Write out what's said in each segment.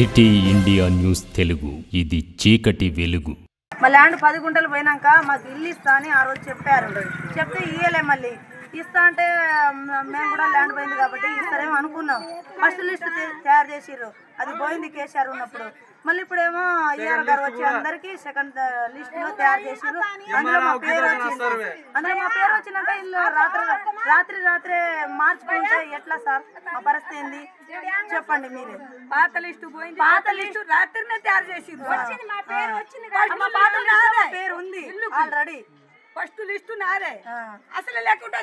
City India news Telugu, ఇది చీకటి వెలుగు. మా ల్యాండ్ 10 గుంటలు పోయినాక మాకు ఇల్లు ఇస్తా అని ఆ రోజు చెప్పారు. చెప్తే ఇయ్యలే. మళ్ళీ ఇస్తా అంటే మేము కూడా ల్యాండ్ పోయింది కాబట్టి ఇస్తారేమో అనుకున్నాం. ఫస్ట్ లిస్ట్ తయారు చేసిర్రు, అది పోయింది కేసీఆర్ ఉన్నప్పుడు. మళ్ళీ ఇప్పుడేమో ఈఆర్ గారు వచ్చి అందరికి సెకండ్ లిస్ట్ లో తయారు చేసిర్రు. అందులో మా పేరు వచ్చింది. అందులో మా పేరు వచ్చినాక ఇల్లు రాత్రి మార్చుకుంటే ఎట్లా సార్? మా పరిస్థితి ఏంది చెప్పండి మీరే. పాత లిస్టు పోయింది, పాత లిస్టు రాత్రినే తయారు చేసిర్రు. పేరు ఉంది ఆల్రెడీ. ఫస్ట్ లిస్టు నాదే, అసలు లేకుండా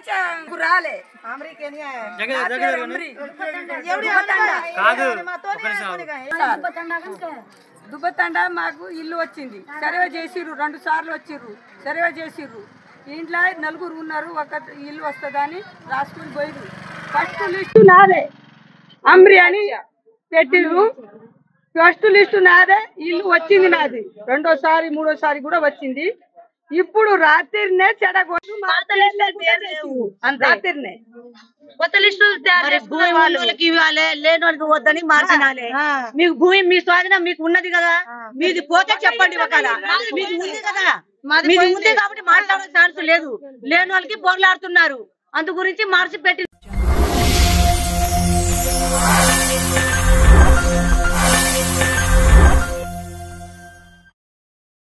రాలే. దుబ్బతండా మాకు ఇల్లు వచ్చింది, సర్వే చేసిర్రు. 2 సార్లు వచ్చిర్రు, సర్వే చేసిర్రు. ఇంట్లో 4 ఉన్నారు, ఒక ఇల్లు వస్తుందని రాసుకుని పోయిర్రు. ఫస్ట్ లిస్టు నాదే, అమ్రి అని పెట్టిర్రు. ఫస్ట్ లిస్టు నాదే, ఇల్లు వచ్చింది నాది. 2సారి 3సారి కూడా వచ్చింది. ఇప్పుడు రాత్రినే చెడగొట్టు రాత్రినే కొత్త లిస్టు భూమి వాళ్ళకి ఇవ్వాలి, లేని వాళ్ళకి వద్దని మార్చినాలే. మీకు భూమి మీ స్వాధీనం మీకు ఉన్నది కదా, మీది పోతే చెప్పండి. ఒకవేళ మీది ఉంది కదా, మీది ఉంది కాబట్టి మాట్లాడే ఛాన్స్ లేదు. లేని వాళ్ళకి పోర్లాడుతున్నారు, అందు గురించి మార్చి పెట్టి